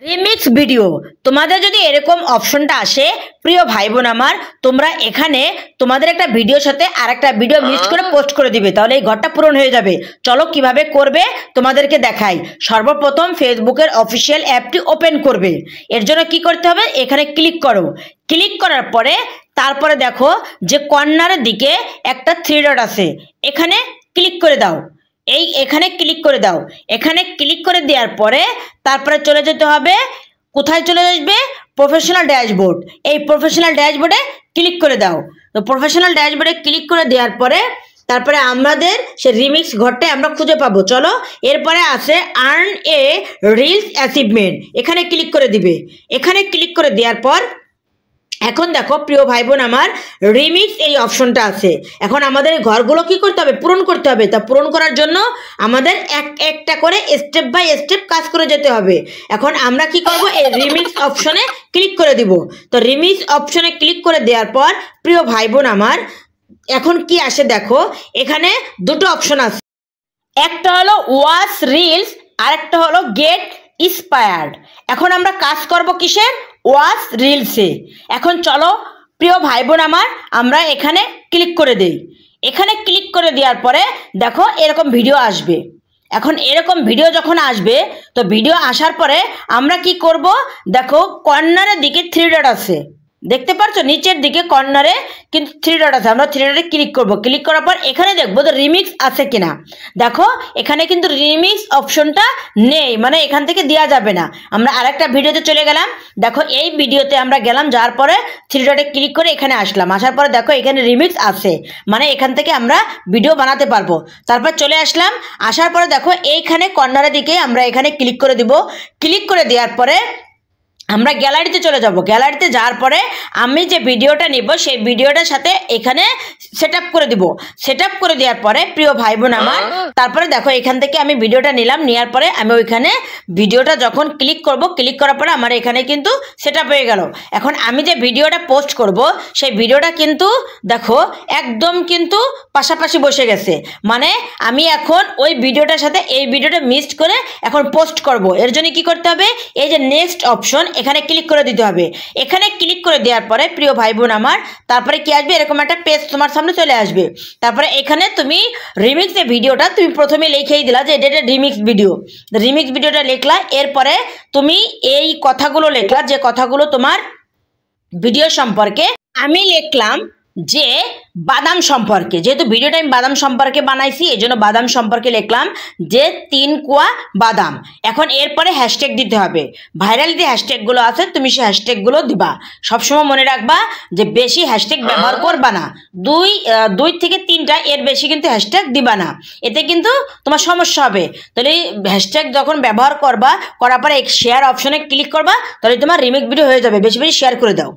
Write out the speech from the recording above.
Remix video তোমাদের যদি এরকম অপশনটা আসে প্রিয় ভাই বোন আমার, তোমরা এখানে তোমাদের একটা ভিডিওর সাথে আরেকটা ভিডিও মিক্স করে পোস্ট করে দিবে, তাহলে এই ঘরটা পূরণ হয়ে যাবে। চলো কিভাবে করবে তোমাদেরকে দেখাই। সর্বপ্রথম ফেসবুকের অফিসিয়াল অ্যাপটি ওপেন করবে। এর জন্য কি করতে হবে, এখানে ক্লিক করো। ক্লিক করার পরে তারপরে দেখো যে কর্নারের দিকে একটা থ্রি ডট আছে, এখানে ক্লিক করে দাও। এখানে ক্লিক করে দাও। এখানে ক্লিক করে দেওয়ার পরে তারপরে চলে যেতে হবে, কোথায় চলে আসবে, প্রফেশনাল ড্যাশবোর্ড। এই প্রফেশনাল ড্যাশবোর্ডে ক্লিক করে দাও। তো প্রফেশনাল ড্যাশবোর্ডে ক্লিক করে দেওয়ার পরে তারপরে আমাদের সে রিমিক্স ঘরটাই আমরা খুঁজে পাবো। চলো, এরপরে আছে আর্ন এ রিলস অ্যাচিভমেন্ট, এখানে ক্লিক করে দিবে। এখানে ক্লিক করে দেওয়ার পর এখন দেখো প্রিয় ভাই বোন আমার, রিমিক্স এই অপশনটা আছে। এখন আমাদের ঘরগুলো কি করতে হবে, পূরণ করতে হবে। তা পূরণ করার জন্য আমাদের একটা করে স্টেপ বাই স্টেপ কাজ করে যেতে হবে। এখন আমরা কি করব, এই রিমিক্স অপশনে ক্লিক করে দিব। তো রিমিক্স অপশনে ক্লিক করে দেওয়ার পর প্রিয় ভাই বোন আমার, এখন কি আসে দেখো, এখানে দুটো অপশন আছে। একটা হলো ওয়াচ রিলস আর একটা হলো গেট ইন্সপায়ার্ড। এখন আমরা কাজ করব কিসের, ওয়াচ রিলসে। এখন চলো প্রিয় ভাই বোন আমার, আমরা এখানে ক্লিক করে দেই। এখানে ক্লিক করে দেওয়ার পরে দেখো এরকম ভিডিও আসবে। এখন এরকম ভিডিও যখন আসবে, তো ভিডিও আসার পরে আমরা কি করব, দেখো কর্নারের দিকে থ্রি ডট আছে, দেখতে পাচ্ছ নিচের দিকে কর্নারে কিন্তু থ্রি ডট আছে। আমরা থ্রি ডটে ক্লিক করব। ক্লিক করার পর এখানে দেখবো যে রিমিক্স আছে কিনা। দেখো এখানে কিন্তু রিমিক্স অপশনটা নেই, মানে এখান থেকে দেওয়া যাবে না। আমরা আরেকটা ভিডিওতে চলে গেলাম। দেখো এই ভিডিওতে আমরা গেলাম, যাওয়ার পরে থ্রি ডটে ক্লিক করে এখানে আসলাম। আসার পরে দেখো এখানে রিমিক্স আছে, মানে এখান থেকে আমরা ভিডিও বানাতে পারবো। তারপর চলে আসলাম। আসার পরে দেখো এইখানে কর্নারের দিকে আমরা এখানে ক্লিক করে দিব। ক্লিক করে দেওয়ার পরে আমরা গ্যালারিতে চলে যাব। গ্যালারিতে যাওয়ার পরে আমি যে ভিডিওটা নিব সেই ভিডিওটার সাথে এখানে সেট আপ করে দিব। সেট আপ করে দেওয়ার পরে প্রিয় ভাই বোন আমার, তারপরে দেখো এখান থেকে আমি ভিডিওটা নিলাম। নেওয়ার পরে আমি ওইখানে ভিডিওটা যখন ক্লিক করব, ক্লিক করার পরে আমার এখানে কিন্তু সেট আপ হয়ে গেল। এখন আমি যে ভিডিওটা পোস্ট করব সেই ভিডিওটা কিন্তু দেখো একদম কিন্তু পাশাপাশি বসে গেছে, মানে আমি এখন ওই ভিডিওটার সাথে এই ভিডিওটা মিক্সড করে এখন পোস্ট করব। এর জন্য কি করতে হবে, এই যে নেক্সট অপশন এখানে ক্লিক করে দিতে হবে। এখানে ক্লিক করে দেওয়ার পরে প্রিয় ভাই বোন আমার, তারপরে কি আসবে, এরকম একটা পেজ তোমার সামনে চলে আসবে। তারপরে এখানে তুমি রিমিক্স এর ভিডিওটা তুমি প্রথমে লিখেই দিলা যে এটা রিমিক্স ভিডিও। রিমিক্স ভিডিওটা লিখলা, এরপরে তুমি এই কথাগুলো লিখলা যে কথাগুলো তোমার ভিডিও সম্পর্কে। আমি লিখলাম যে বাদাম সম্পর্কে, যেহেতু ভিডিওটা আমি বাদাম সম্পর্কে বানাইছি এই জন্য বাদাম সম্পর্কে লিখলাম যে 3 কোয়া বাদাম। এখন এরপরে হ্যাশট্যাগ দিতে হবে। ভাইরাল যে হ্যাশট্যাগুলো আছে তুমি সেই হ্যাশট্যাগুলো দিবা। সবসময় মনে রাখবা যে বেশি হ্যাশট্যাগ ব্যবহার করবা না, দুই থেকে 3টা, এর বেশি কিন্তু হ্যাশট্যাগ দিবা না, এতে কিন্তু তোমার সমস্যা হবে। তাহলে হ্যাশট্যাগ যখন ব্যবহার করবা, করার পরে শেয়ার অপশনে ক্লিক করবা, তাহলে তোমার রিমিক্স ভিডিও হয়ে যাবে। বেশি বেশি শেয়ার করে দাও।